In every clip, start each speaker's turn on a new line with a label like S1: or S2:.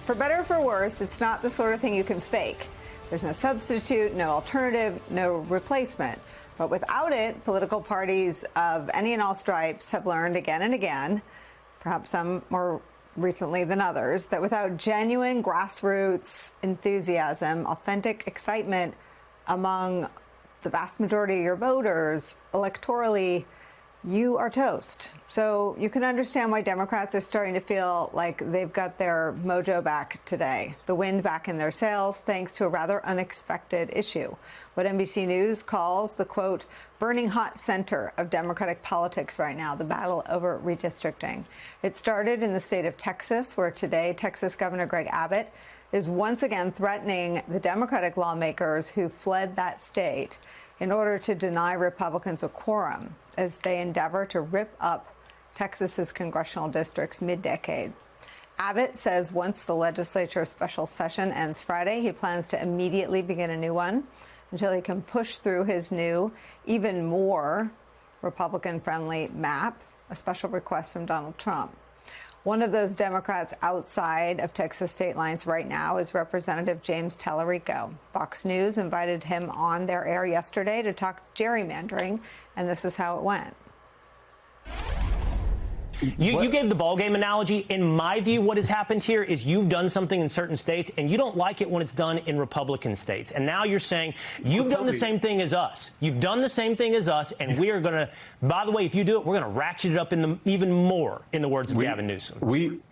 S1: For better or for worse, it's not the sort of thing you can fake. There's no substitute, no alternative, no replacement. But without it, political parties of any and all stripes have learned again and again, perhaps some more recently than others, that without genuine grassroots enthusiasm, authentic excitement among the vast majority of your voters, electorally, you are toast. So you can understand why Democrats are starting to feel like they've got their mojo back today, the wind back in their sails, thanks to a rather unexpected issue. What NBC News calls the, quote, burning hot center of Democratic politics right now, the battle over redistricting. It started in the state of Texas, where today Texas Governor Greg Abbott is once again threatening the Democratic lawmakers who fled that state in order to deny Republicans a quorum as they endeavor to rip up Texas's congressional districts mid-decade. Abbott says once the legislature's special session ends Friday, he plans to immediately begin a new one until he can push through his new, even more Republican-friendly map, a special request from Donald Trump. One of those Democrats outside of Texas state lines right now is Representative James Tallarico. Fox News invited him on their air yesterday to talk gerrymandering, and this is how it went.
S2: You gave the ballgame analogy. In my view, what has happened here is you've done something in certain states, and you don't like it when it's done in Republican states. And now you're saying you've done the same thing as us. You've done the same thing as us, and we are going to, by the way, if you do it, we're going to ratchet it up even more, in the words of Gavin Newsom.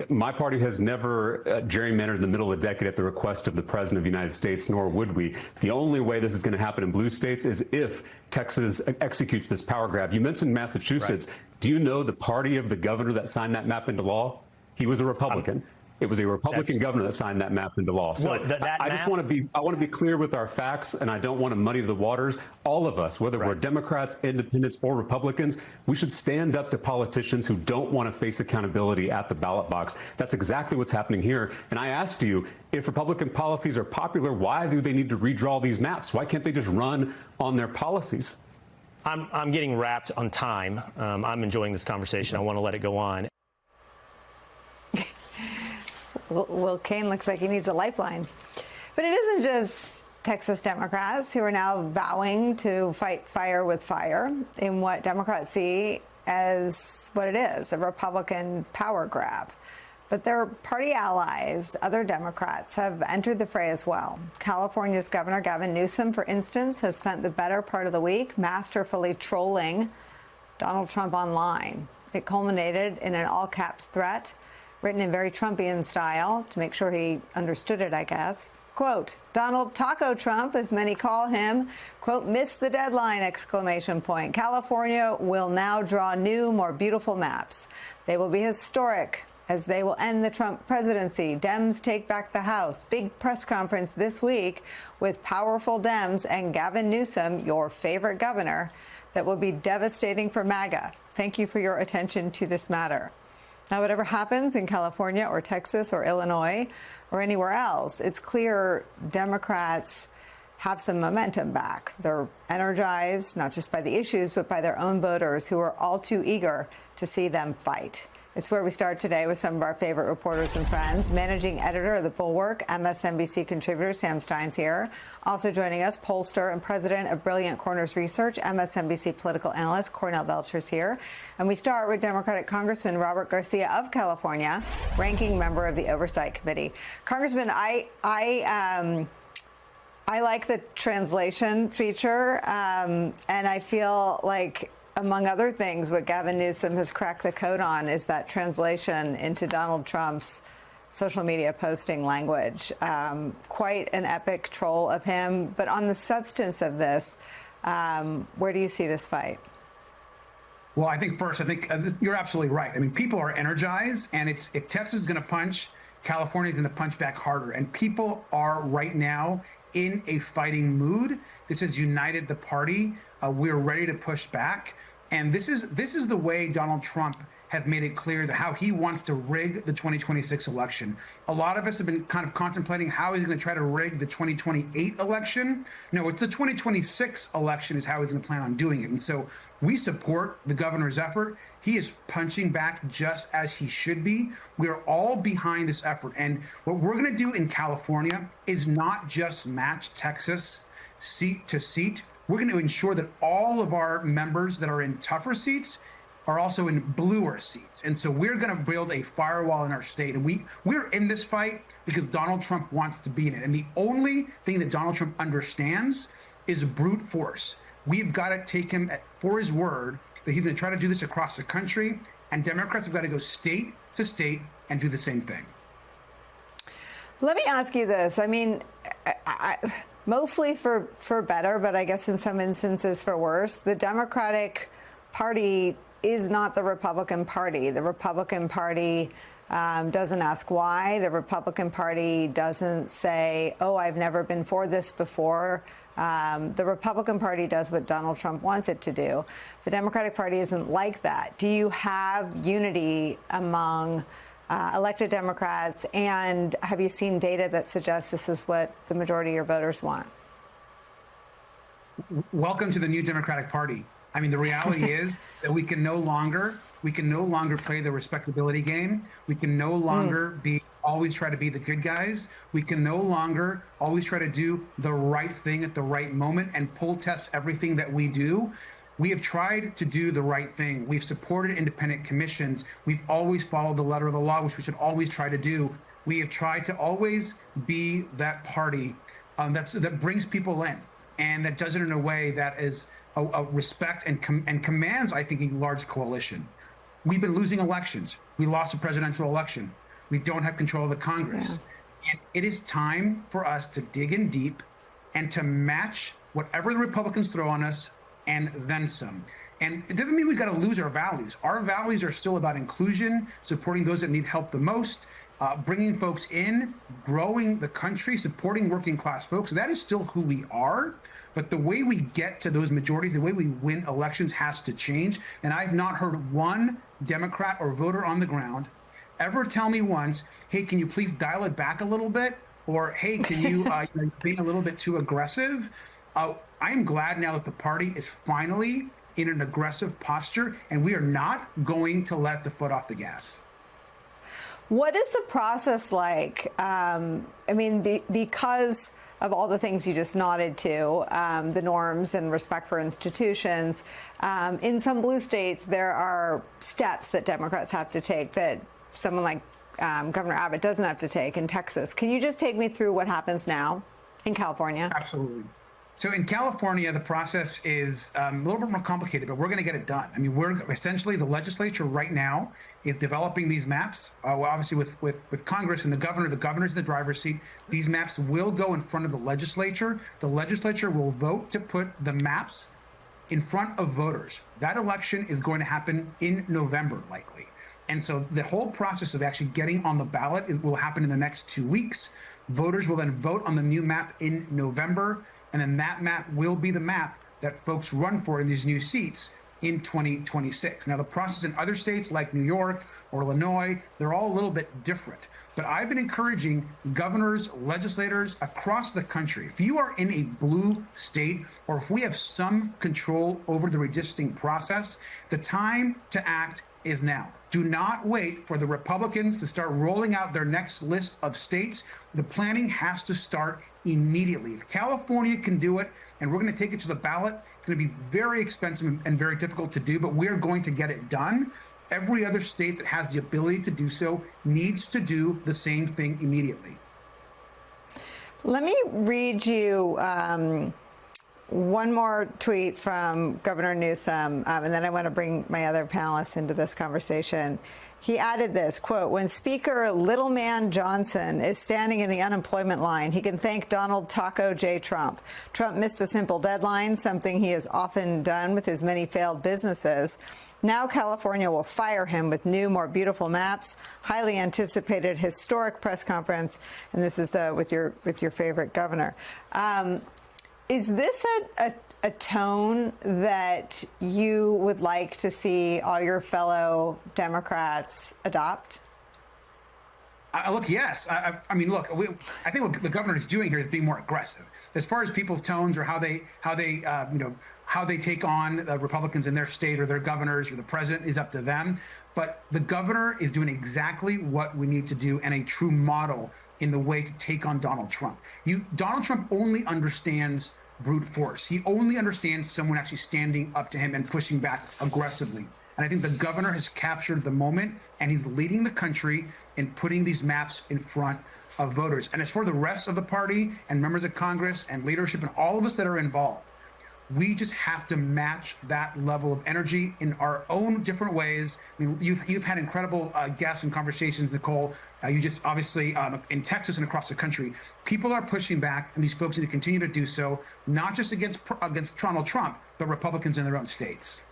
S3: My party has never gerrymandered in the middle of the decade at the request of the President of the United States, nor would we. The only way this is going to happen in blue states is if Texas executes this power grab. You mentioned Massachusetts. Right. Do you know the party of the governor that signed that map into law? He was a Republican. It was a Republican governor that signed that map into law. So I just want to be clear with our facts, and I don't want to muddy the waters. All of us, whether we're Democrats, independents, or Republicans, we should stand up to politicians who don't want to face accountability at the ballot box. That's exactly what's happening here. And I asked you, if Republican policies are popular, why do they need to redraw these maps? Why can't they just run on their policies?
S2: I'm getting wrapped on time. I'm enjoying this conversation. I want to let it go on.
S1: Will Cain looks like he needs a lifeline. But it isn't just Texas Democrats who are now vowing to fight fire with fire in what Democrats see as what it is, a Republican power grab. But their party allies, other Democrats, have entered the fray as well. California's Governor Gavin Newsom, for instance, has spent the better part of the week masterfully trolling Donald Trump online. It culminated in an all-caps threat written in very Trumpian style to make sure he understood it, I guess. Quote, Donald Taco Trump, as many call him, quote, missed the deadline, exclamation point. California will now draw new, more beautiful maps. They will be historic as they will end the Trump presidency. Dems take back the House. Big press conference this week with powerful Dems and Gavin Newsom, your favorite governor, that will be devastating for MAGA. Thank you for your attention to this matter. Now, whatever happens in California or Texas or Illinois or anywhere else, it's clear Democrats have some momentum back. They're energized, not just by the issues, but by their own voters who are all too eager to see them fight. It's where we start today with some of our favorite reporters and friends. Managing editor of The Bulwark, MSNBC contributor Sam Stein's here. Also joining us, pollster and president of Brilliant Corners Research, MSNBC political analyst Cornell Belcher's here. And we start with Democratic Congressman Robert Garcia of California, ranking member of the Oversight Committee. Congressman, I like the translation feature, and I feel like, among other things, what Gavin Newsom has cracked the code on is that translation into Donald Trump's social media posting language. Quite an epic troll of him. But on the substance of this, where do you see this fight?
S4: Well, I think you're absolutely right. I mean, people are energized, and if Texas is going to punch, California is going to punch back harder. And people are right now in a fighting mood. This has united the party. We're ready to push back. And this is the way Donald Trump has made it clear that how he wants to rig the 2026 election. A lot of us have been kind of contemplating how he's going to try to rig the 2028 election. No, it's the 2026 election is how he's going to plan on doing it. And so we support the governor's effort. He is punching back just as he should be. We are all behind this effort. And what we're going to do in California is not just match Texas seat to seat. We're going to ensure that all of our members that are in tougher seats are also in bluer seats. And so we're going to build a firewall in our state. And we're in this fight because Donald Trump wants to be in it. And the only thing that Donald Trump understands is brute force. We've got to take him for his word that he's going to try to do this across the country. And Democrats have got to go state to state and do the same thing.
S1: Let me ask you this. I mean, mostly for better, but I guess in some instances for worse, the Democratic Party is not the Republican Party. The Republican Party doesn't ask why. The Republican Party doesn't say, oh, I've never been for this before. The Republican Party does what Donald Trump wants it to do. The Democratic Party isn't like that. Do you have unity among elected Democrats, and have you seen data that suggests this is what the majority of your voters want?
S4: Welcome to the new Democratic Party. I mean, the reality is that we can no longer play the respectability game. We can no longer always try to be the good guys. We can no longer always try to do the right thing at the right moment and pull test everything that we do. We have tried to do the right thing. We've supported independent commissions. We've always followed the letter of the law, which we should always try to do. We have tried to always be that party that brings people in and that does it in a way that is a respect and commands, I think, a large coalition. We've been losing elections. We lost a presidential election. We don't have control of the Congress. Yeah. And it is time for us to dig in deep and to match whatever the Republicans throw on us and then some. And it doesn't mean we've got to lose our values. Our values are still about inclusion, supporting those that need help the most, bringing folks in, growing the country, supporting working class folks. That is still who we are. But the way we get to those majorities, the way we win elections has to change. And I've not heard one Democrat or voter on the ground ever tell me once, hey, can you please dial it back a little bit? Or, hey, can you, you're being a little bit too aggressive? I'm glad now that the party is finally in an aggressive posture, and we are not going to let the foot off the gas.
S1: What is the process like? I mean, because of all the things you just nodded to, the norms and respect for institutions, in some blue states, there are steps that Democrats have to take that someone like Governor Abbott doesn't have to take in Texas. Can you just take me through what happens now in California?
S4: Absolutely. So in California, the process is a little bit more complicated, but we're going to get it done. I mean, we're essentially, the legislature right now is developing these maps. Obviously, with Congress and the governor's in the driver's seat. These maps will go in front of the legislature. The legislature will vote to put the maps in front of voters. That election is going to happen in November, likely. And so the whole process of actually getting on the ballot will happen in the next 2 weeks. Voters will then vote on the new map in November. And then that map will be the map that folks run for in these new seats in 2026. Now, the process in other states like New York or Illinois, they're all a little bit different. But I've been encouraging governors, legislators across the country, if you are in a blue state or if we have some control over the redistricting process, the time to act is now. Do not wait for the Republicans to start rolling out their next list of states. The planning has to start immediately. If California can do it and we're going to take it to the ballot, it's going to be very expensive and very difficult to do, but we're going to get it done. Every other state that has the ability to do so needs to do the same thing immediately.
S1: Let me read you one more tweet from Governor Newsom, and then I want to bring my other panelists into this conversation. He added this, quote, when Speaker Little Man Johnson is standing in the unemployment line, he can thank Donald Taco J. Trump. Trump missed a simple deadline, something he has often done with his many failed businesses. Now California will fire him with new, more beautiful maps, highly anticipated historic press conference, and this is with your favorite governor. Is this a tone that you would like to see all your fellow Democrats adopt?
S4: Look, yes. I mean, look. I think what the governor is doing here is being more aggressive, as far as people's tones or how they take on the Republicans in their state or their governors or the president is up to them. But the governor is doing exactly what we need to do and a true model in the way to take on Donald Trump. Donald Trump only understands brute force. He only understands someone actually standing up to him and pushing back aggressively. And I think the governor has captured the moment, and he's leading the country in putting these maps in front of voters. And as for the rest of the party and members of Congress and leadership and all of us that are involved, we just have to match that level of energy in our own different ways. I mean, you've had incredible guests and conversations, Nicole. You just obviously in Texas and across the country, people are pushing back, and these folks need to continue to do so, not just against Donald Trump, but Republicans in their own states.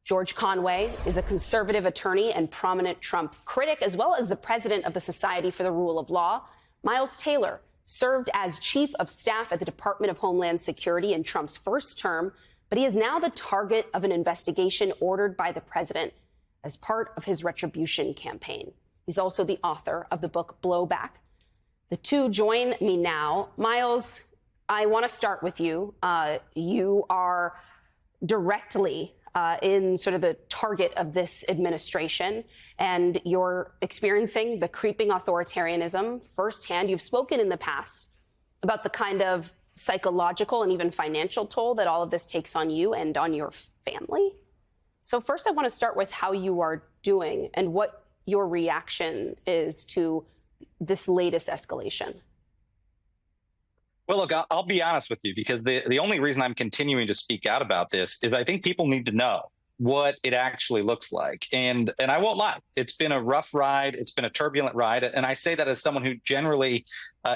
S5: George Conway is a conservative attorney and prominent Trump critic, as well as the president of the Society for the Rule of Law. Miles Taylor served as chief of staff at the Department of Homeland Security in Trump's first term, but he is now the target of an investigation ordered by the president as part of his retribution campaign. He's also the author of the book Blowback. The two join me now. Miles, I want to start with you. You are directly in sort of the target of this administration, and you're experiencing the creeping authoritarianism firsthand. You've spoken in the past about the kind of psychological and even financial toll that all of this takes on you and on your family. So first, I want to start with how you are doing and what your reaction is to this latest escalation.
S6: Well, look, I'll be honest with you, because the only reason I'm continuing to speak out about this is I think people need to know what it actually looks like. And I won't lie, it's been a rough ride. It's been a turbulent ride. And I say that as someone who generally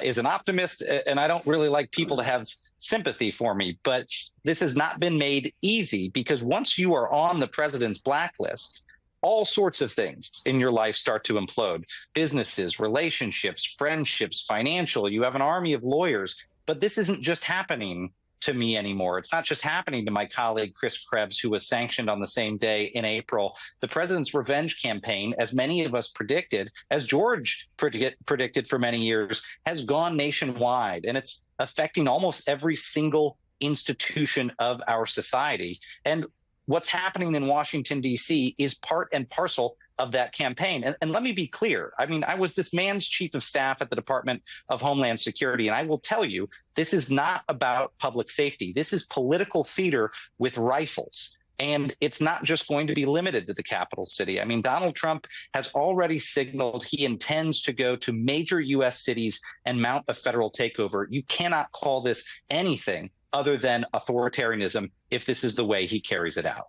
S6: is an optimist, and I don't really like people to have sympathy for me. But this has not been made easy, because once you are on the president's blacklist, all sorts of things in your life start to implode. Businesses, relationships, friendships, financial. You have an army of lawyers. But this isn't just happening to me anymore. It's not just happening to my colleague, Chris Krebs, who was sanctioned on the same day in April. The president's revenge campaign, as many of us predicted, as George predicted for many years, has gone nationwide. And it's affecting almost every single institution of our society. And what's happening in Washington, D.C. is part and parcel of that campaign. And let me be clear. I mean, I was this man's chief of staff at the Department of Homeland Security. And I will tell you, this is not about public safety. This is political theater with rifles. And it's not just going to be limited to the capital city. I mean, Donald Trump has already signaled he intends to go to major U.S. cities and mount a federal takeover. You cannot call this anything other than authoritarianism if this is the way he carries it out.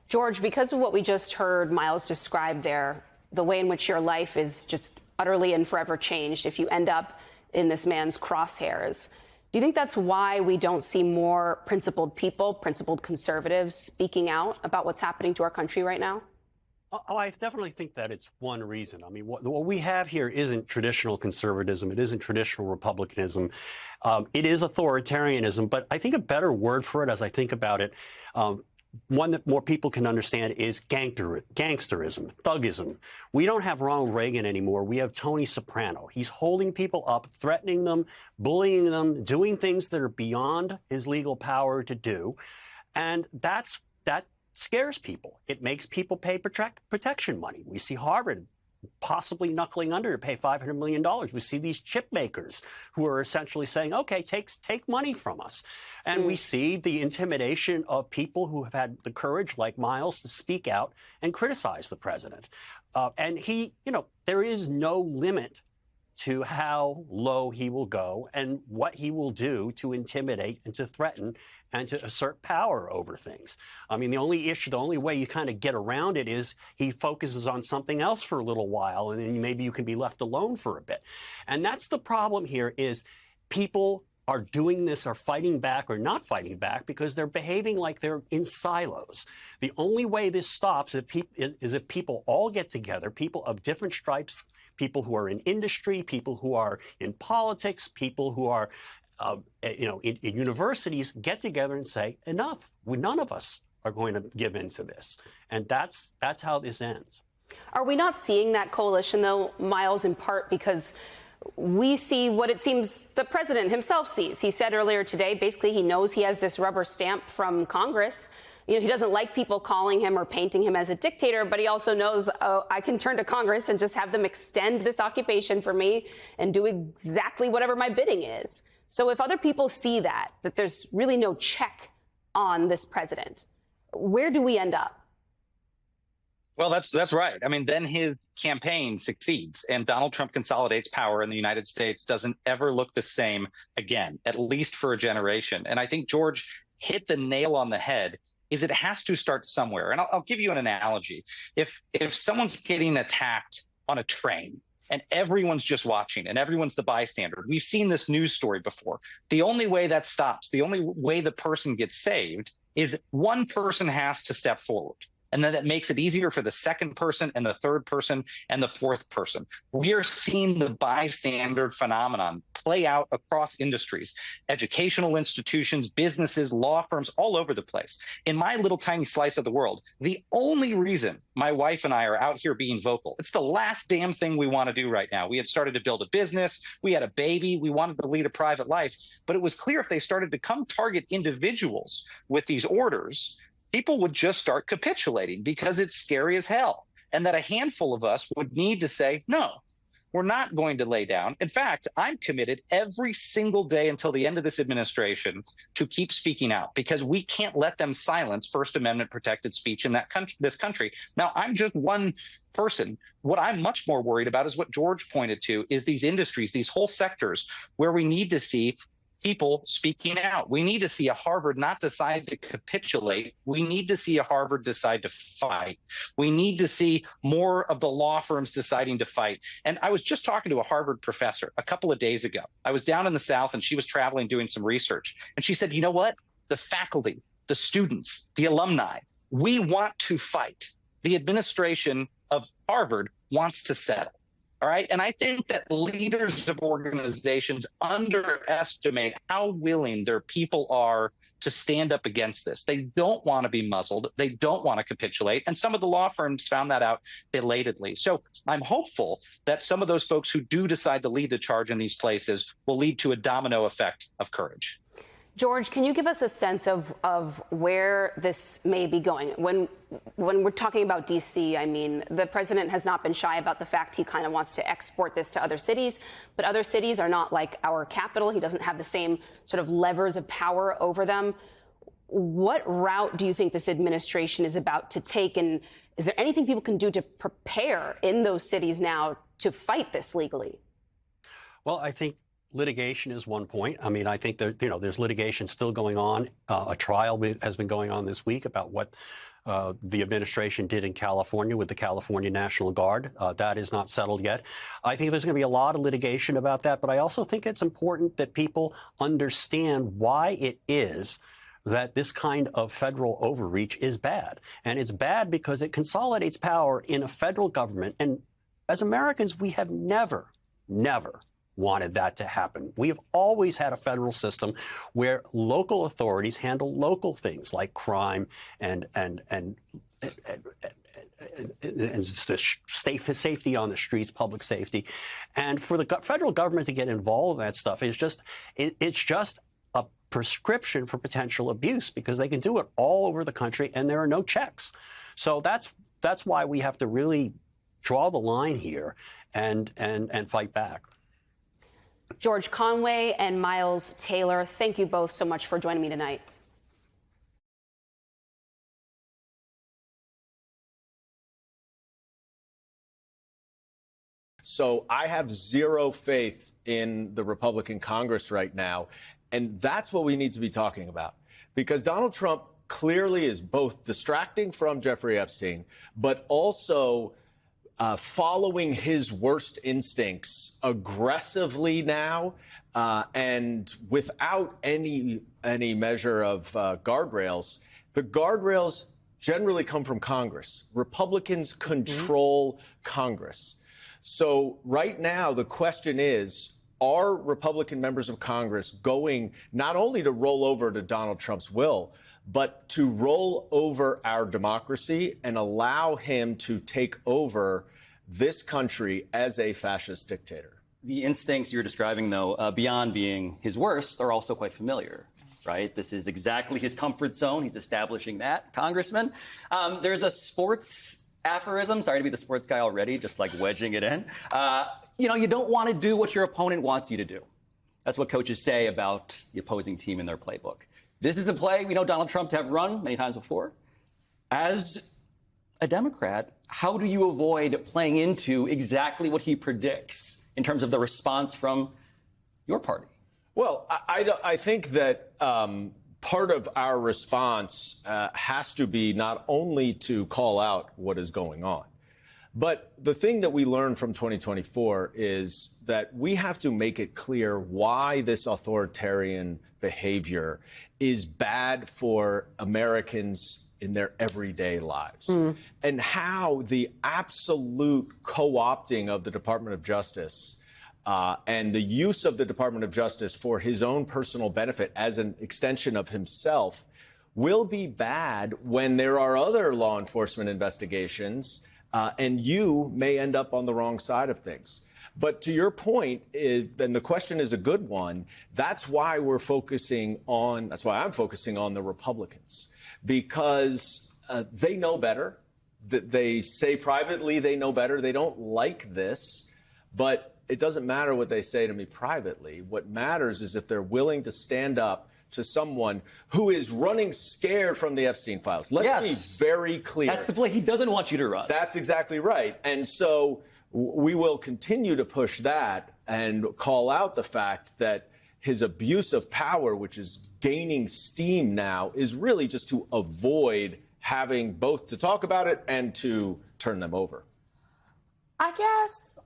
S5: George, because of what we just heard Miles describe there, the way in which your life is just utterly and forever changed if you end up in this man's crosshairs, do you think that's why we don't see more principled people, principled conservatives speaking out about what's happening to our country right now?
S7: Oh, I definitely think that it's one reason. I mean, what we have here isn't traditional conservatism. It isn't traditional republicanism. It is authoritarianism. But I think a better word for it, as I think about it, one that more people can understand, is gangsterism, thuggism. We don't have Ronald Reagan anymore. We have Tony Soprano. He's holding people up, threatening them, bullying them, doing things that are beyond his legal power to do. And that scares people. It makes people pay protection money. We see Harvard possibly knuckling under to pay $500 million. We see these chip makers who are essentially saying, OK, take money from us. And we see the intimidation of people who have had the courage, like Miles, to speak out and criticize the president. And there is no limit to how low he will go and what he will do to intimidate and to threaten and to assert power over things. I mean, the only way you kind of get around it is he focuses on something else for a little while, and then maybe you can be left alone for a bit. And that's the problem here, is people are doing this, are fighting back or not fighting back because they're behaving like they're in silos. The only way this stops is if people all get together, people of different stripes, people who are in industry, people who are in politics, people who are in universities get together and say, enough. None of us are going to give in to this. And that's how this ends.
S5: Are we not seeing that coalition, though, Miles, in part because we see what it seems the president himself sees? He said earlier today, basically, he knows he has this rubber stamp from Congress. He doesn't like people calling him or painting him as a dictator, but he also knows, oh, I can turn to Congress and just have them extend this occupation for me and do exactly whatever my bidding is. So if other people see that there's really no check on this president, where do we end up?
S6: Well, that's right. I mean, then his campaign succeeds and Donald Trump consolidates power in the United States, doesn't ever look the same again, at least for a generation. And I think George hit the nail on the head. Is it has to start somewhere. And I'll give you an analogy. If someone's getting attacked on a train and everyone's just watching and everyone's the bystander, we've seen this news story before. The only way that stops, the only way the person gets saved is one person has to step forward. And then that makes it easier for the second person and the third person and the fourth person. We are seeing the bystander phenomenon play out across industries, educational institutions, businesses, law firms, all over the place. In my little tiny slice of the world, the only reason my wife and I are out here being vocal, it's the last damn thing we want to do right now. We had started to build a business. We had a baby. We wanted to lead a private life. But it was clear if they started to come target individuals with these orders, people would just start capitulating because it's scary as hell. And that a handful of us would need to say, no, we're not going to lay down. In fact, I'm committed every single day until the end of this administration to keep speaking out because we can't let them silence First Amendment protected speech in this country. Now, I'm just one person. What I'm much more worried about is what George pointed to is these industries, these whole sectors where we need to see people speaking out. We need to see a Harvard not decide to capitulate. We need to see a Harvard decide to fight. We need to see more of the law firms deciding to fight. And I was just talking to a Harvard professor a couple of days ago. I was down in the South and she was traveling doing some research. And she said, you know what? The faculty, the students, the alumni, we want to fight. The administration of Harvard wants to settle. All right. And I think that leaders of organizations underestimate how willing their people are to stand up against this. They don't want to be muzzled. They don't want to capitulate. And some of the law firms found that out belatedly. So I'm hopeful that some of those folks who do decide to lead the charge in these places will lead to a domino effect of courage.
S5: George, can you give us a sense of where this may be going? When we're talking about D.C., I mean, the president has not been shy about the fact he kind of wants to export this to other cities, but other cities are not like our capital. He doesn't have the same sort of levers of power over them. What route do you think this administration is about to take? And is there anything people can do to prepare in those cities now to fight this legally?
S7: Well, I think litigation is one point. I mean, I think that, there's litigation still going on. A trial has been going on this week about what the administration did in California with the California National Guard. That is not settled yet. I think there's going to be a lot of litigation about that, but I also think it's important that people understand why it is that this kind of federal overreach is bad. And it's bad because it consolidates power in a federal government. And as Americans, we have never wanted that to happen. We have always had a federal system where local authorities handle local things like crime and the safety on the streets, public safety. And for the federal government to get involved in that stuff is just, it's just a prescription for potential abuse because they can do it all over the country and there are no checks. So that's why we have to really draw the line here and fight back.
S5: George Conway and Miles Taylor, thank you both so much for joining me tonight.
S8: So I have zero faith in the Republican Congress right now. And that's what we need to be talking about, because Donald Trump clearly is both distracting from Jeffrey Epstein, but also following his worst instincts aggressively now and without any measure of guardrails. The guardrails generally come from Congress. Republicans control Congress. So right now, the question is, are Republican members of Congress going not only to roll over to Donald Trump's will, but to roll over our democracy and allow him to take over this country as a fascist dictator?
S9: The instincts you're describing, though, beyond being his worst, are also quite familiar, right? This is exactly his comfort zone. He's establishing that, Congressman. There's a sports aphorism. Sorry to be the sports guy already, just like wedging it in. You don't want to do what your opponent wants you to do. That's what coaches say about the opposing team in their playbook. This is a play we know Donald Trump to have run many times before. As a Democrat, how do you avoid playing into exactly what he predicts in terms of the response from your party?
S8: Well, I think that part of our response has to be not only to call out what is going on, but the thing that we learned from 2024 is that we have to make it clear why this authoritarian behavior is bad for Americans in their everyday lives, and how the absolute co-opting of the Department of Justice and the use of the Department of Justice for his own personal benefit as an extension of himself will be bad when there are other law enforcement investigations, and you may end up on the wrong side of things. But to your point, and the question is a good one, that's why I'm focusing on the Republicans, because they know better. They say privately they know better. They don't like this, but it doesn't matter what they say to me privately. What matters is if they're willing to stand up to someone who is running scared from the Epstein files. Let's be very clear.
S9: That's the play he doesn't want you to run.
S8: That's exactly right. And so we will continue to push that and call out the fact that his abuse of power, which is gaining steam now, is really just to avoid having both to talk about it and to turn them over.
S10: I guess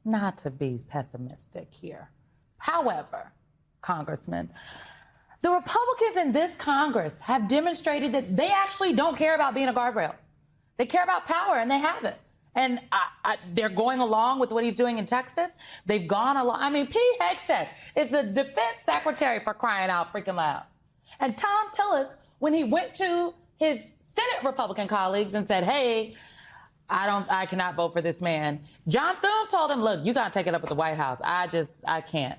S10: not to be pessimistic here. However, Congressman, the Republicans in this Congress have demonstrated that they actually don't care about being a guardrail. They care about power, and they have it. And they're going along with what he's doing in Texas. They've gone along. I mean, Pete Hegseth is the defense secretary, for crying out freaking loud. And Tom Tillis, when he went to his Senate Republican colleagues and said, hey, I cannot vote for this man, John Thune told him, look, you got to take it up with the White House. I can't.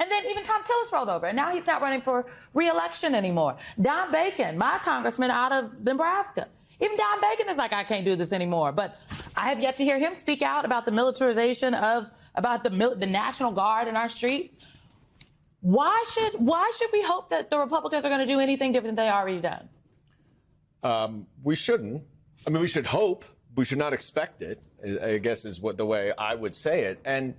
S10: And then even Tom Tillis rolled over, and now he's not running for re-election anymore. Don Bacon, my congressman out of Nebraska, even Don Bacon is like, I can't do this anymore. But I have yet to hear him speak out about the militarization about the National Guard in our streets. Why should we hope that the Republicans are going to do anything different than they already done?
S8: We shouldn't. I mean, we should hope. We should not expect it, I guess is the way I would say it. And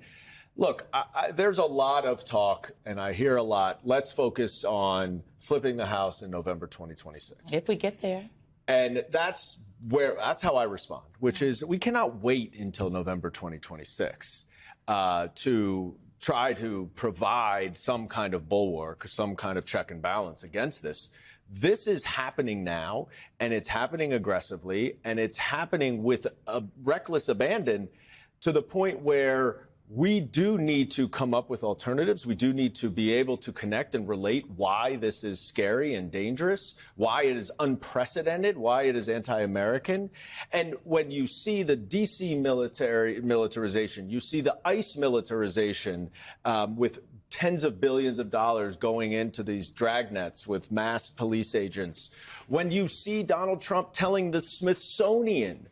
S8: look, there's a lot of talk, and I hear a lot. Let's focus on flipping the House in November 2026.
S10: If we get there.
S8: And that's how I respond, which is we cannot wait until November 2026 to try to provide some kind of bulwark, some kind of check and balance against this. This is happening now, and it's happening aggressively, and it's happening with a reckless abandon to the point where we do need to come up with alternatives. We do need to be able to connect and relate why this is scary and dangerous, why it is unprecedented, why it is anti-American. And when you see the D.C. militarization, you see the ICE militarization with tens of billions of dollars going into these dragnets with masked police agents. When you see Donald Trump telling the Smithsonian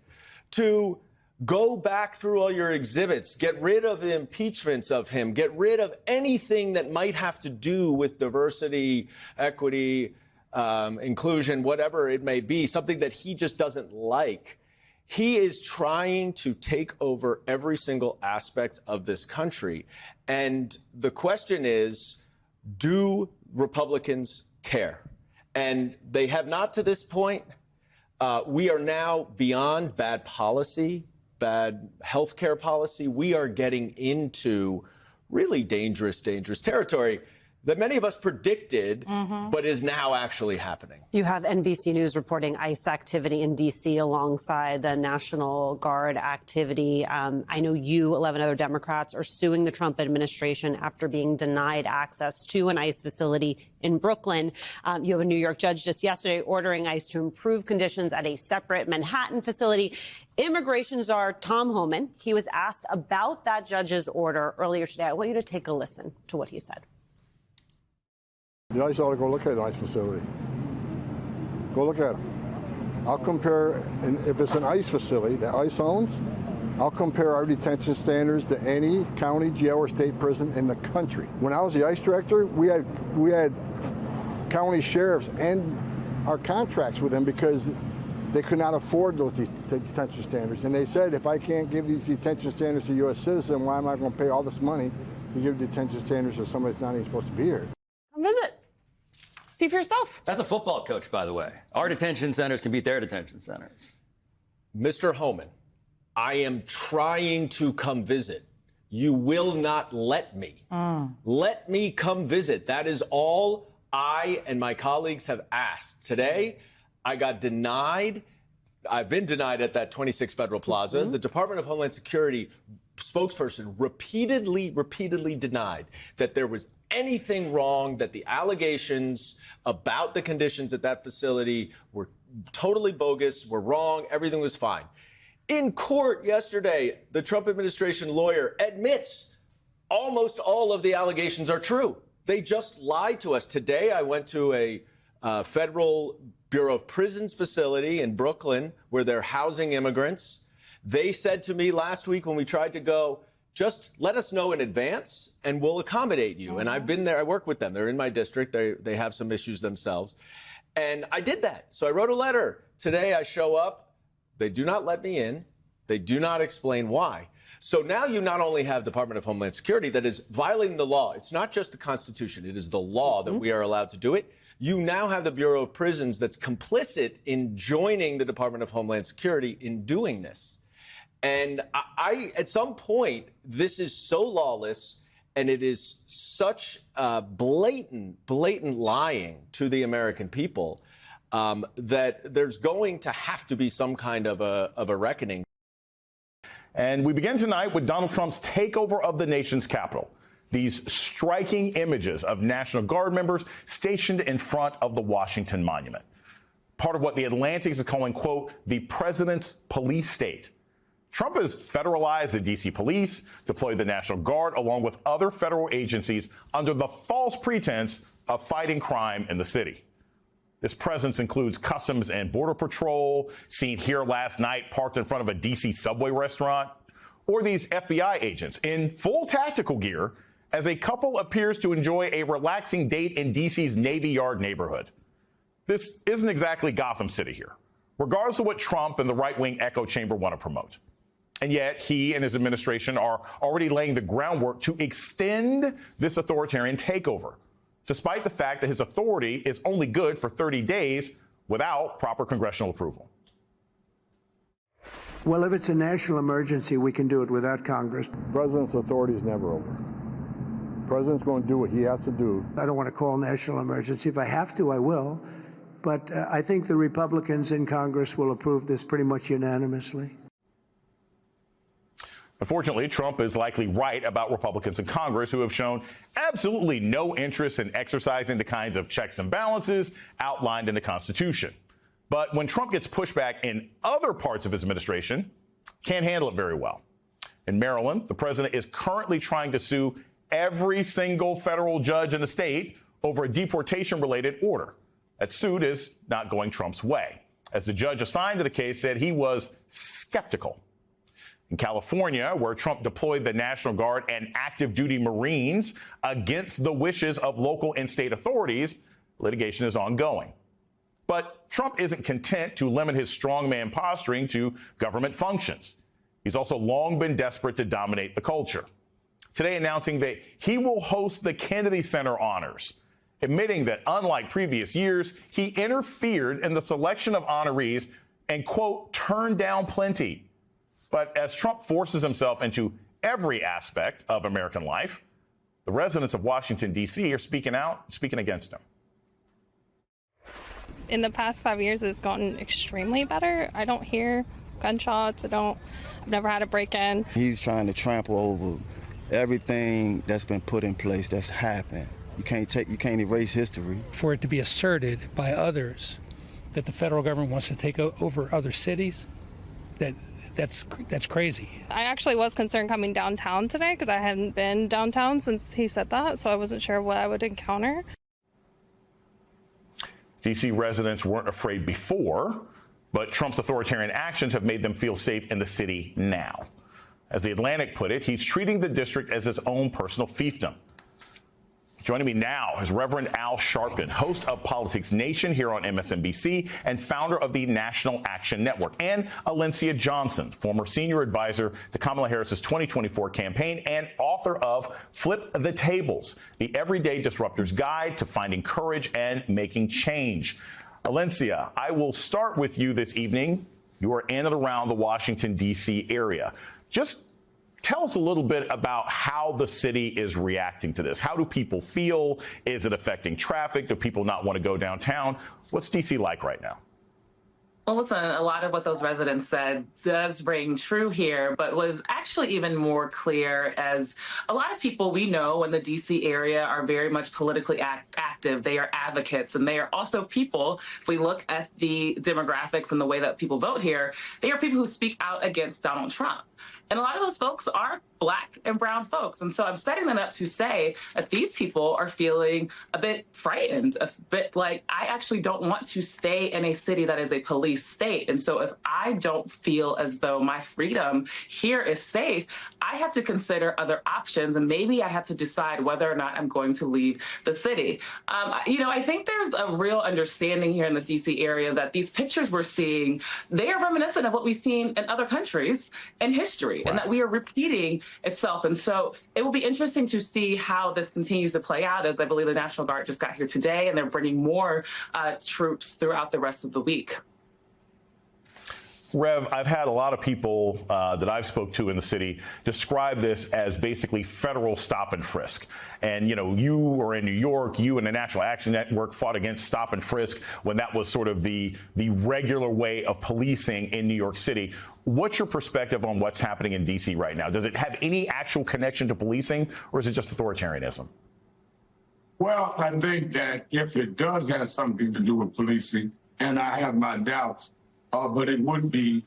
S8: to go back through all your exhibits, get rid of the impeachments of him, get rid of anything that might have to do with diversity, equity, inclusion, whatever it may be, something that he just doesn't like. He is trying to take over every single aspect of this country. And the question is, do Republicans care? And they have not to this point. We are now beyond bad policy, bad healthcare policy. We are getting into really dangerous territory. that many of us predicted, but is now actually happening.
S11: You have NBC News reporting ICE activity in D.C. alongside the National Guard activity. I know you, 11 other Democrats, are suing the Trump administration after being denied access to an ICE facility in Brooklyn. You have a New York judge just yesterday ordering ICE to improve conditions at a separate Manhattan facility. Immigration czar Tom Homan, he was asked about that judge's order earlier today. I want you to take a listen to what he said.
S12: The ICE ought to go look at an ICE facility. Go look at them. I'll compare, and if it's an ICE facility that ICE owns, I'll compare our detention standards to any county jail or state prison in the country. When I was the ICE director, we had county sheriffs end our contracts with them because they could not afford those detention standards. And they said, if I can't give these detention standards to a U.S. citizen, why am I going to pay all this money to give detention standards to somebody that's not even supposed to be here?
S11: Come visit. See for yourself.
S9: That's a football coach, by the way. Our detention centers can beat their detention centers.
S8: Mr. Homan, I am trying to come visit. You will not let me. Let me come visit. That is all I and my colleagues have asked. Today, I got denied. I've been denied at that 26 Federal Plaza. The Department of Homeland Security spokesperson repeatedly denied that there was anything wrong, that the allegations about the conditions at that facility were totally bogus, were wrong, everything was fine. In court yesterday, the Trump administration lawyer admits almost all of the allegations are true. They just lied to us. Today, I went to a federal Bureau of Prisons facility in Brooklyn where they're housing immigrants. They said to me last week when we tried to go, just let us know in advance and we'll accommodate you. And I've been there. I work with them. They're in my district. They have some issues themselves. And I did that. So I wrote a letter. Today I show up. They do not let me in. They do not explain why. So now you not only have Department of Homeland Security that is violating the law. It's not just the Constitution. It is the law that we are allowed to do it. You now have the Bureau of Prisons that's complicit in joining the Department of Homeland Security in doing this. And I at some point, this is so lawless and it is such blatant lying to the American people that there's going to have to be some kind of a reckoning.
S13: And we begin tonight with Donald Trump's takeover of the nation's capital. These striking images of National Guard members stationed in front of the Washington Monument. Part of what the Atlantic is calling, quote, the president's police state. Trump has federalized the D.C. police, deployed the National Guard along with other federal agencies under the false pretense of fighting crime in the city. This presence includes Customs and Border Patrol, seen here last night parked in front of a D.C. Subway restaurant, or these FBI agents in full tactical gear as a couple appears to enjoy a relaxing date in D.C.'s Navy Yard neighborhood. This isn't exactly Gotham City here, regardless of what Trump and the right-wing echo chamber want to promote. And yet he and his administration are already laying the groundwork to extend this authoritarian takeover, despite the fact that his authority is only good for 30 days without proper congressional approval.
S14: Well, if it's a national emergency, we can do it without Congress.
S12: The president's authority is never over. The president's going to do what he has to do.
S14: I don't want to call national emergency. If I have to, I will. But I think the Republicans in Congress will approve this pretty much unanimously.
S13: Unfortunately, Trump is likely right about Republicans in Congress who have shown absolutely no interest in exercising the kinds of checks and balances outlined in the Constitution. But when Trump gets pushback in other parts of his administration, can't handle it very well. In Maryland, the president is currently trying to sue every single federal judge in the state over a deportation-related order. That suit is not going Trump's way, as the judge assigned to the case said he was skeptical. In California, where Trump deployed the National Guard and active duty Marines against the wishes of local and state authorities, litigation is ongoing. But Trump isn't content to limit his strongman posturing to government functions. He's also long been desperate to dominate the culture. Today announcing that he will host the Kennedy Center honors, admitting that unlike previous years, he interfered in the selection of honorees and, quote, turned down plenty. But as Trump forces himself into every aspect of American life, The residents of Washington, D.C. are speaking out, speaking against him.
S15: In the past 5 years, it's gotten extremely better. I don't hear gunshots. I've never had a break-in.
S16: He's trying to trample over everything that's been put in place that's happened. You can't erase history.
S17: For it to be asserted by others that the federal government wants to take over other cities, that's crazy.
S15: I actually was concerned coming downtown today because I hadn't been downtown since he said that, so I wasn't sure what I would encounter.
S13: D.C. residents weren't afraid before, but Trump's authoritarian actions have made them feel safe in the city now. As The Atlantic put it, he's treating the district as his own personal fiefdom. Joining me now is Reverend Al Sharpton, host of Politics Nation here on MSNBC and founder of the National Action Network, and Alencia Johnson, former senior advisor to Kamala Harris's 2024 campaign and author of Flip the Tables, the Everyday Disruptor's Guide to Finding Courage and Making Change. Alencia, I will start with you this evening. You are in and around the Washington, D.C. area. Just tell us a little bit about how the city is reacting to this. How do people feel? Is it affecting traffic? Do people not want to go downtown? What's D.C. like right now?
S18: Well, listen, a lot of what those residents said does ring true here, but was actually even more clear as a lot of people we know in the D.C. area are very much politically active. They are advocates, and they are also people, if we look at the demographics and the way that people vote here, they are people who speak out against Donald Trump. And a lot of those folks are Black and brown folks. And so I'm setting them up to say that these people are feeling a bit frightened, a bit like, I actually don't want to stay in a city that is a police state. And so if I don't feel as though my freedom here is safe, I have to consider other options. And maybe I have to decide whether or not I'm going to leave the city. I think there's a real understanding here in the DC area that these pictures we're seeing, they are reminiscent of what we've seen in other countries in history, and that we are repeating itself. And so it will be interesting to see how this continues to play out, as I believe the National Guard just got here today, and they're bringing more troops throughout the rest of the week.
S13: Rev, I've had a lot of people that I've spoke to in the city describe this as basically federal stop and frisk. And, you were in New York, you and the National Action Network fought against stop and frisk when that was sort of the regular way of policing in New York City. What's your perspective on what's happening in D.C. right now? Does it have any actual connection to policing, or is it just authoritarianism?
S19: Well, I think that if it does have something to do with policing, and I have my doubts, but it would be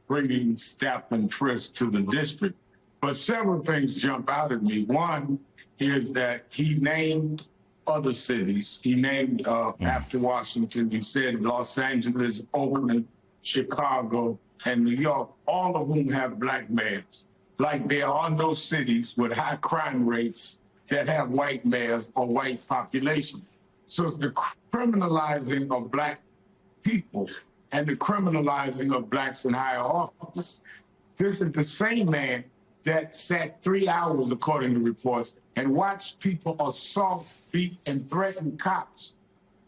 S19: bringing stop and frisk to the district. But several things jump out at me. One is that he named other cities. He named after Washington. He said Los Angeles, Oakland, Chicago, and New York, all of whom have Black mayors. Like there are no cities with high crime rates that have white mayors or white population. So it's the criminalizing of Black people and the criminalizing of Blacks in higher office. This is the same man that sat 3 hours, according to reports, and watched people assault, beat, and threaten cops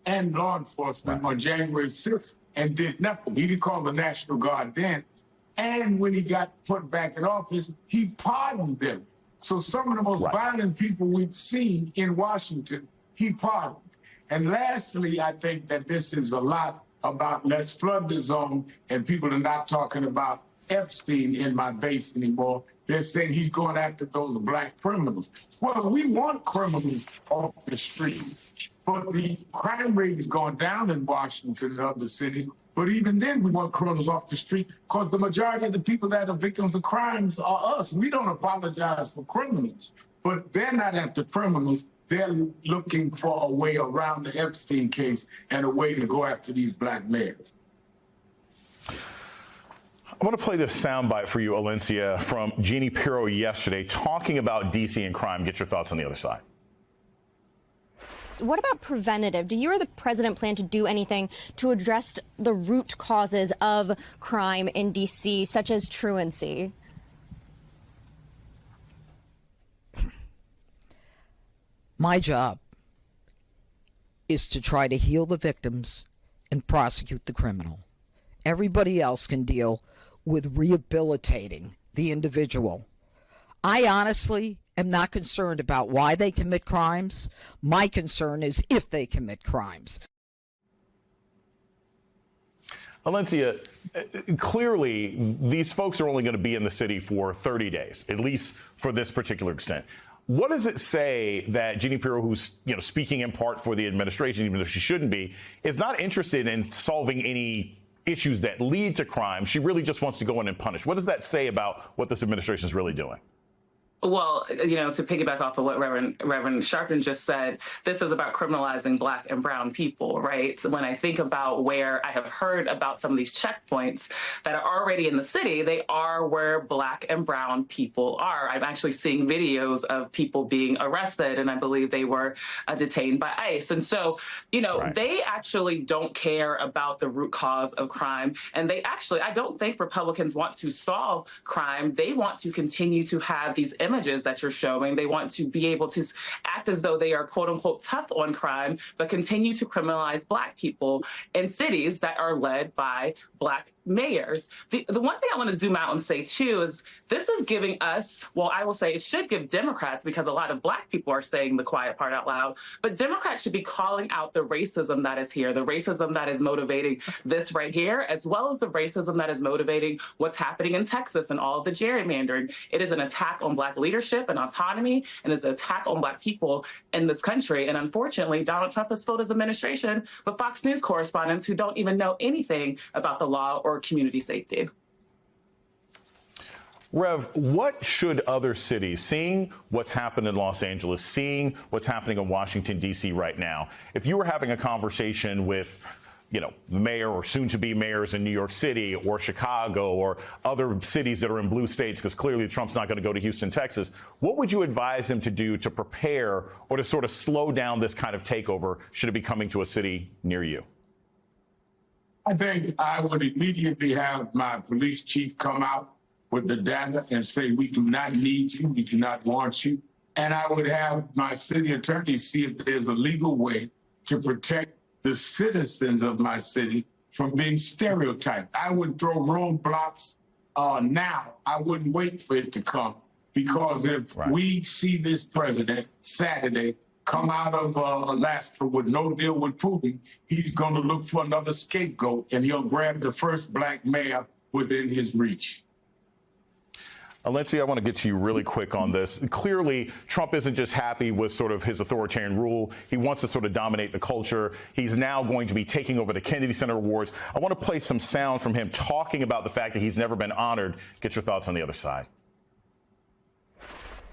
S19: and law enforcement on January 6th and did nothing. He didn't call the National Guard then. And when he got put back in office, he pardoned them. So some of the most violent people we've seen in Washington, he pardoned. And lastly, I think that this is a lot about let's flood the zone, and people are not talking about Epstein in my base anymore. They're saying he's going after those Black criminals. Well, we want criminals off the street, but the crime rate is going down in Washington and other cities. But even then, we want criminals off the street because the majority of the people that are victims of crimes are us. We don't apologize for criminals, but they're not after criminals. They're looking for a way around the Epstein case and a way to go after these Black mayors.
S13: I want to play this soundbite for you, Alencia, from Jeannie Pirro yesterday talking about D.C. and crime. Get your thoughts on the other side.
S20: What about preventative? Do you or the president plan to do anything to address the root causes of crime in D.C., such as truancy?
S21: My job is to try to heal the victims and prosecute the criminal. Everybody else can deal with rehabilitating the individual. I honestly am not concerned about why they commit crimes. My concern is if they commit crimes.
S13: Valencia, clearly, these folks are only going to be in the city for 30 days, at least for this particular extent. What does it say that Jeannie Pirro, who's speaking in part for the administration, even though she shouldn't be, is not interested in solving any issues that lead to crime? She really just wants to go in and punish. What does that say about what this administration is really doing?
S18: Well, to piggyback off of what Reverend Sharpton just said, this is about criminalizing Black and brown people, right? So when I think about where I have heard about some of these checkpoints that are already in the city, they are where Black and brown people are. I'm actually seeing videos of people being arrested, and I believe they were detained by ICE. And so, they actually don't care about the root cause of crime. And I don't think Republicans want to solve crime. They want to continue to have these images that you're showing. They want to be able to act as though they are, quote unquote, tough on crime, but continue to criminalize Black people in cities that are led by Black mayors. The one thing I want to zoom out and say, too, is this is giving us, well, I will say it should give Democrats, because a lot of Black people are saying the quiet part out loud, but Democrats should be calling out the racism that is here, the racism that is motivating this right here, as well as the racism that is motivating what's happening in Texas and all of the gerrymandering. It is an attack on Black leadership and autonomy, and it's an attack on Black people in this country. And unfortunately, Donald Trump has filled his administration with Fox News correspondents who don't even know anything about the law or community safety.
S13: Rev, what should other cities, seeing what's happened in Los Angeles, seeing what's happening in Washington, D.C. right now, if you were having a conversation with the mayor or soon-to-be mayors in New York City or Chicago or other cities that are in blue states, because clearly Trump's not going to go to Houston, Texas, what would you advise them to do to prepare or to sort of slow down this kind of takeover should it be coming to a city near you?
S19: I think I would immediately have my police chief come out with the data and say, we do not need you, we do not want you. And I would have my city attorney see if there's a legal way to protect the citizens of my city from being stereotyped. I would throw roadblocks now. I wouldn't wait for it to come, because if we see this president Saturday come out of Alaska with no deal with Putin, he's going to look for another scapegoat, and he'll grab the first Black mayor within his reach.
S13: Valencia, I want to get to you really quick on this. Clearly, Trump isn't just happy with sort of his authoritarian rule. He wants to sort of dominate the culture. He's now going to be taking over the Kennedy Center Awards. I want to play some sound from him talking about the fact that he's never been honored. Get your thoughts on the other side.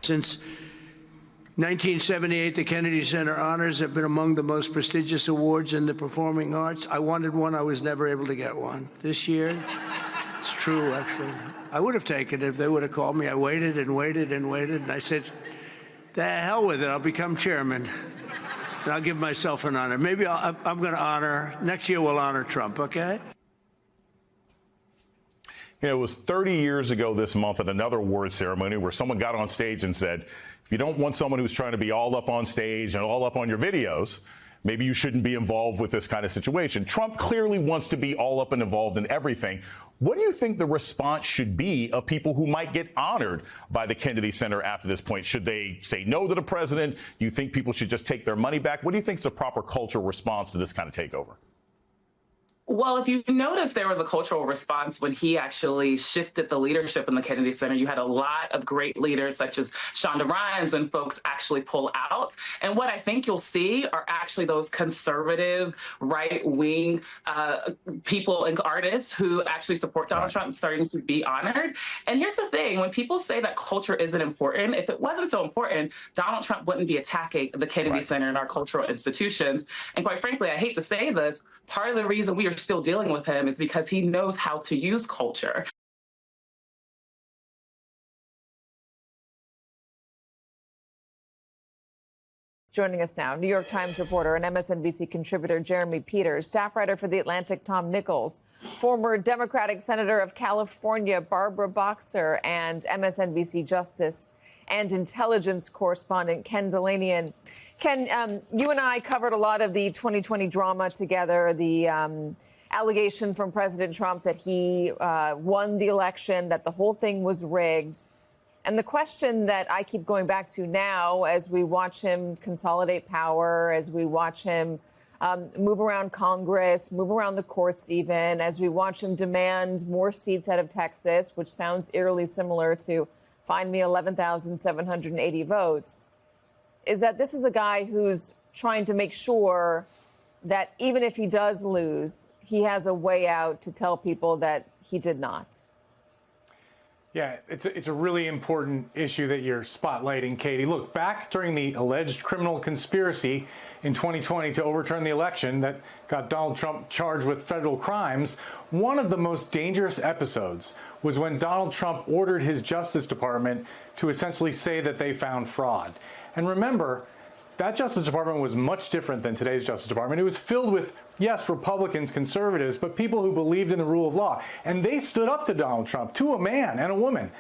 S14: Since 1978, the Kennedy Center Honors have been among the most prestigious awards in the performing arts. I wanted one. I was never able to get one. This year, it's true, actually. I would have taken it if they would have called me. I waited and waited and waited, and I said, the hell with it. I'll become chairman, and I'll give myself an honor. Maybe I'm going to honor, next year we'll honor Trump, okay?
S13: It was 30 years ago this month at another award ceremony where someone got on stage and said, if you don't want someone who's trying to be all up on stage and all up on your videos, maybe you shouldn't be involved with this kind of situation. Trump clearly wants to be all up and involved in everything. What do you think the response should be of people who might get honored by the Kennedy Center after this point? Should they say no to the president? Do you think people should just take their money back? What do you think is the proper cultural response to this kind of takeover?
S18: Well, if you notice, there was a cultural response when he actually shifted the leadership in the Kennedy Center. You had a lot of great leaders such as Shonda Rhimes and folks actually pull out. And what I think you'll see are actually those conservative, right-wing people and artists who actually support Donald Trump starting to be honored. And here's the thing. When people say that culture isn't important, if it wasn't so important, Donald Trump wouldn't be attacking the Kennedy Center and our cultural institutions. And quite frankly, I hate to say this, part of the reason we are still dealing with him is because he knows how to use culture.
S3: Joining us now, New York Times reporter and MSNBC contributor Jeremy Peters, staff writer for The Atlantic Tom Nichols, former Democratic Senator of California Barbara Boxer, and MSNBC Justice and Intelligence correspondent Ken Dilanian. Ken, you and I covered a lot of the 2020 drama together, the allegation from President Trump that he won the election, that the whole thing was rigged. And the question that I keep going back to now, as we watch him consolidate power, as we watch him move around Congress, move around the courts even, as we watch him demand more seats out of Texas, which sounds eerily similar to find me 11,780 votes, is that this is a guy who's trying to make sure that even if he does lose, he has a way out to tell people that he did not.
S2: Yeah, it's a really important issue that you're spotlighting, Katie. Look, back during the alleged criminal conspiracy in 2020 to overturn the election that got Donald Trump charged with federal crimes, one of the most dangerous episodes was when Donald Trump ordered his Justice Department to essentially say that they found fraud. And remember, that Justice Department was much different than today's Justice Department. It was filled with, yes, Republicans, conservatives, but people who believed in the rule of law. And they stood up to Donald Trump, to a man and a woman.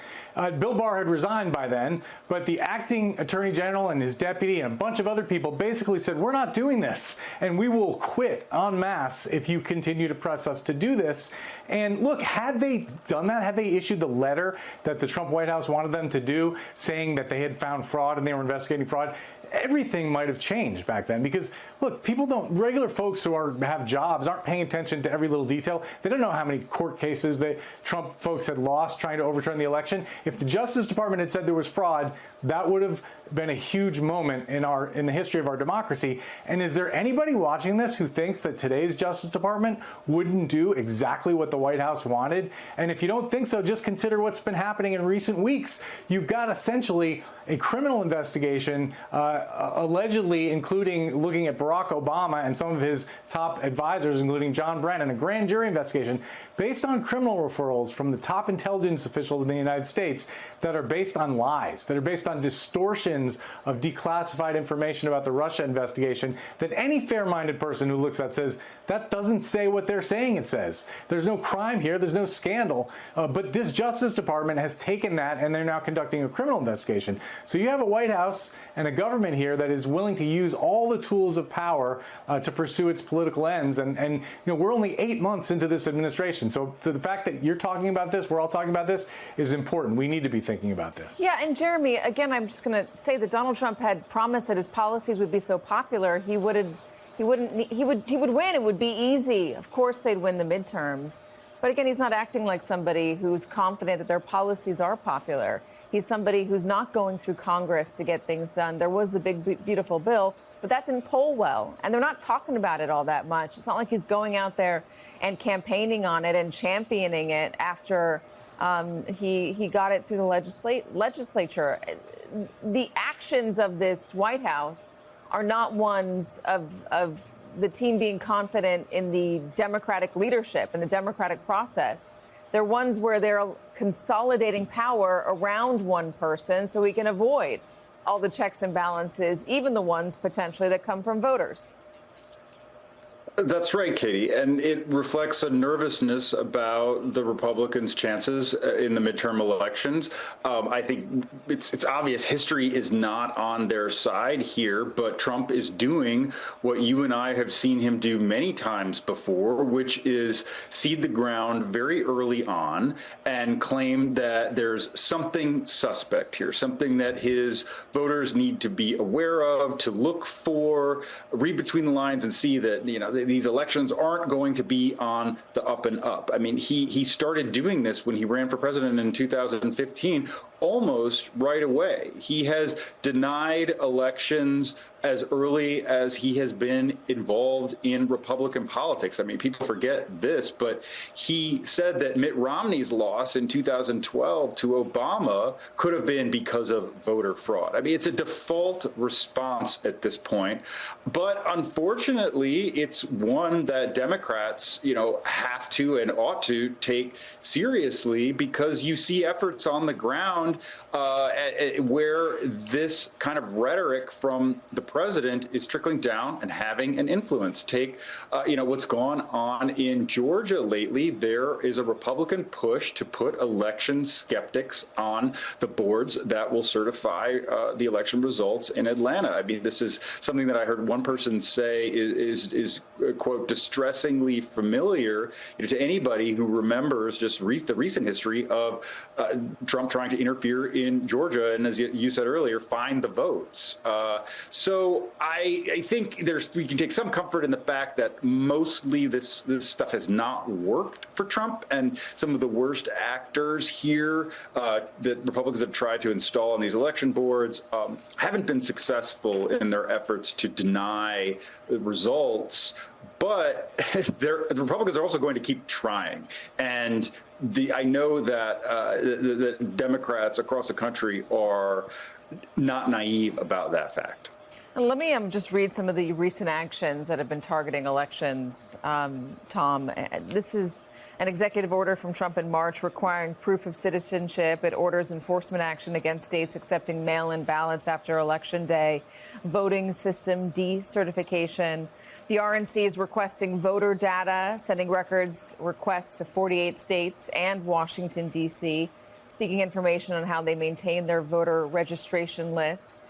S2: Bill Barr had resigned by then, but the acting attorney general and his deputy and a bunch of other people basically said, we're not doing this, and we will quit en masse if you continue to press us to do this. And look, had they done that, had they issued the letter that the Trump White House wanted them to do, saying that they had found fraud and they were investigating fraud, everything might have changed back then. Because look, regular folks who have jobs aren't paying attention to every little detail. They don't know how many court cases that Trump folks had lost trying to overturn the election. If the Justice Department had said there was fraud, that would have been a huge moment in the history of our democracy. And is there anybody watching this who thinks that today's Justice Department wouldn't do exactly what the White House wanted? And if you don't think so, just consider what's been happening in recent weeks. You've got essentially a criminal investigation, allegedly including looking at Barack Obama and some of his top advisors, including John Brennan, a grand jury investigation based on criminal referrals from the top intelligence officials in the United States that are based on lies, that are based on distortions of declassified information about the Russia investigation, that any fair-minded person who looks at says, that doesn't say what they're saying it says. There's no crime here. There's no scandal. But this Justice Department has taken that, and they're now conducting a criminal investigation. So you have a White House and a government here that is willing to use all the tools of power to pursue its political ends. And we're only 8 months into this administration. So the fact that you're talking about this, we're all talking about this, is important. We need to be thinking about this.
S3: Yeah, and Jeremy, again, I'm just going to say that Donald Trump had promised that his policies would be so popular, he would win. It would be easy. Of course, they'd win the midterms. But again, he's not acting like somebody who's confident that their policies are popular. He's somebody who's not going through Congress to get things done. There was the big, beautiful bill, but that didn't poll well. And they're not talking about it all that much. It's not like he's going out there and campaigning on it and championing it after he got it through the legislature. The actions of this White House are not ones of the team being confident in the Democratic leadership and the Democratic process. They're ones where they're consolidating power around one person so we can avoid all the checks and balances, even the ones potentially that come from voters.
S22: That's right, Katie. And it reflects a nervousness about the Republicans' chances in the midterm elections. I think it's obvious history is not on their side here, but Trump is doing what you and I have seen him do many times before, which is seed the ground very early on and claim that there's something suspect here, something that his voters need to be aware of, to look for, read between the lines and see that, these elections aren't going to be on the up and up. I mean, he started doing this when he ran for president in 2015, almost right away. He has denied elections as early as he has been involved in Republican politics. I mean, people forget this, but he said that Mitt Romney's loss in 2012 to Obama could have been because of voter fraud. I mean, it's a default response at this point. But unfortunately, it's one that Democrats, have to and ought to take seriously, because you see efforts on the ground where this kind of rhetoric from the president is trickling down and having an influence. Take, what's gone on in Georgia lately. There is a Republican push to put election skeptics on the boards that will certify the election results in Atlanta. I mean, this is something that I heard one person say is quote, distressingly familiar to anybody who remembers just the recent history of Trump trying to interfere interfere in Georgia, and as you said earlier, find the votes. So I think we can take some comfort in the fact that mostly this stuff has not worked for Trump, and some of the worst actors here that Republicans have tried to install on these election boards haven't been successful in their efforts to deny the results. But the Republicans are also going to keep trying. And I know that the Democrats across the country are not naive about that fact.
S3: And let me just read some of the recent actions that have been targeting elections, Tom. This is an executive order from Trump in March requiring proof of citizenship. It orders enforcement action against states accepting mail-in ballots after Election Day, voting system decertification. The RNC is requesting voter data, sending records requests to 48 states and Washington, D.C., seeking information on how they maintain their voter registration lists.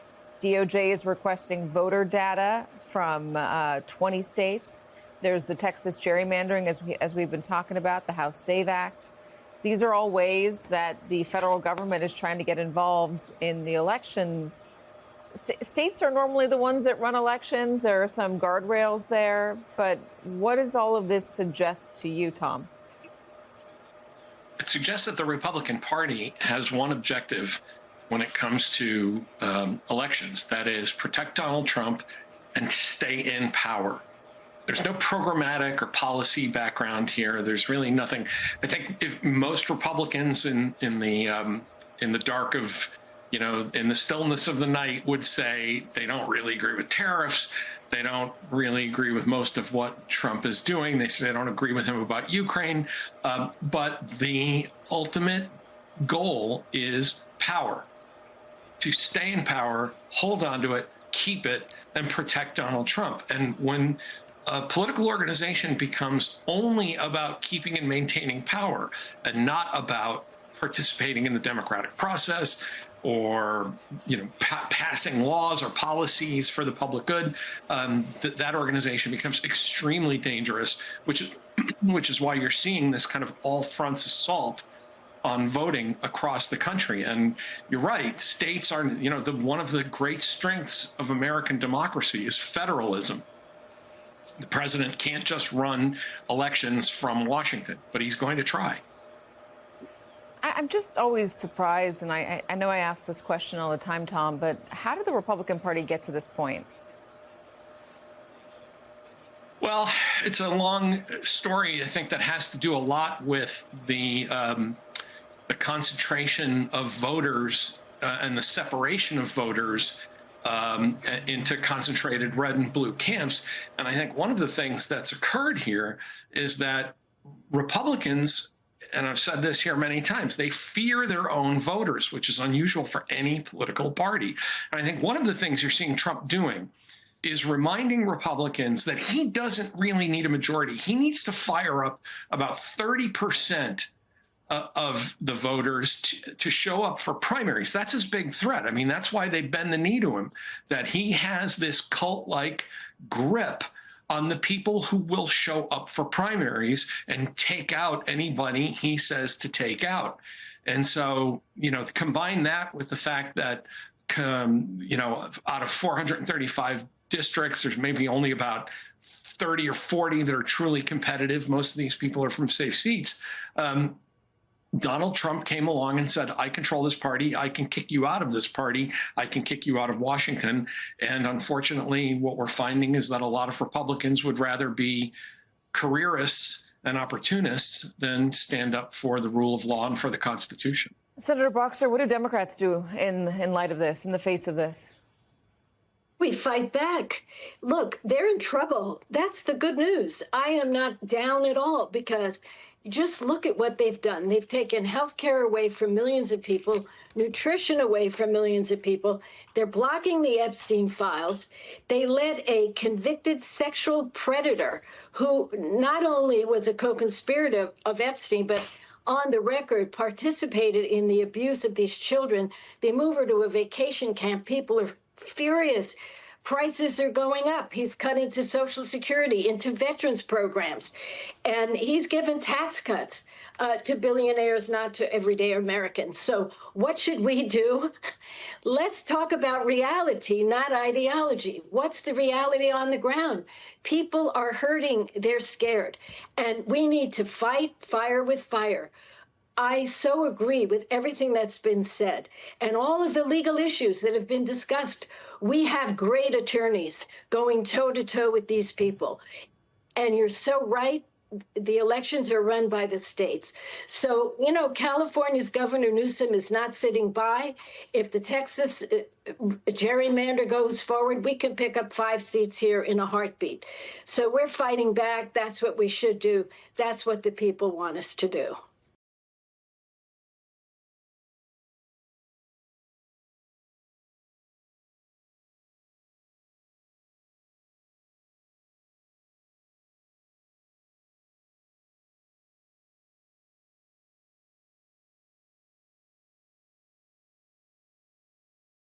S3: DOJ is requesting voter data from 20 states. There's the Texas gerrymandering, as we've been talking about, the House SAVE Act. These are all ways that the federal government is trying to get involved in the elections. States are normally the ones that run elections. There are some guardrails there. But what does all of this suggest to you, Tom?
S1: It suggests that the Republican Party has one objective when it comes to elections. That is, protect Donald Trump and stay in power. There's no programmatic or policy background here. There's really nothing. I think if most Republicans in the dark of, in the stillness of the night would say they don't really agree with tariffs. They don't really agree with most of what Trump is doing. They say they don't agree with him about Ukraine. But the ultimate goal is power. To stay in power, hold on to it, keep it, and protect Donald Trump. And when a political organization becomes only about keeping and maintaining power and not about participating in the democratic process or passing laws or policies for the public good, that organization becomes extremely dangerous, which is why you're seeing this kind of all fronts assault on voting across the country. And you're right, states are, one of the great strengths of American democracy is federalism. The president can't just run elections from Washington, but he's going to try.
S3: I'm just always surprised, and I know I ask this question all the time, Tom, but how did the Republican Party get to this point?
S1: Well, it's a long story, I think, that has to do a lot with the concentration of voters and the separation of voters into concentrated red and blue camps. And I think one of the things that's occurred here is that Republicans, and I've said this here many times, they fear their own voters, which is unusual for any political party. And I think one of the things you're seeing Trump doing is reminding Republicans that he doesn't really need a majority. He needs to fire up about 30% of the voters to show up for primaries. That's his big threat. I mean, that's why they bend the knee to him, that he has this cult-like grip on the people who will show up for primaries and take out anybody he says to take out. And so, combine that with the fact that, out of 435 districts, there's maybe only about 30 or 40 that are truly competitive. Most of these people are from safe seats. Donald Trump came along and said, I control this party. I can kick you out of this party. I can kick you out of Washington. And unfortunately, what we're finding is that a lot of Republicans would rather be careerists and opportunists than stand up for the rule of law and for the Constitution.
S3: Senator Boxer, what do Democrats do in light of this, in the face of this?
S4: We fight back. Look, they're in trouble. That's the good news. I am not down at all because just look at what they've done. They've taken health care away from millions of people, nutrition away from millions of people. They're blocking the Epstein files. They let a convicted sexual predator who not only was a co-conspirator of Epstein, but on the record participated in the abuse of these children. They move her to a vacation camp. People are furious. Prices are going up. He's cut into Social Security, into veterans programs, and he's given tax cuts to billionaires, not to everyday Americans. So what should we do? Let's talk about reality, not ideology. What's the reality on the ground? People are hurting. They're scared. And we need to fight fire with fire. I so agree with everything that's been said and all of the legal issues that have been discussed. We have great attorneys going toe-to-toe with these people. And you're so right. The elections are run by the states. So, you know, California's Governor Newsom is not sitting by. If the Texas gerrymander goes forward, we can pick up 5 seats here in a heartbeat. So we're fighting back. That's what we should do. That's what the people want us to do.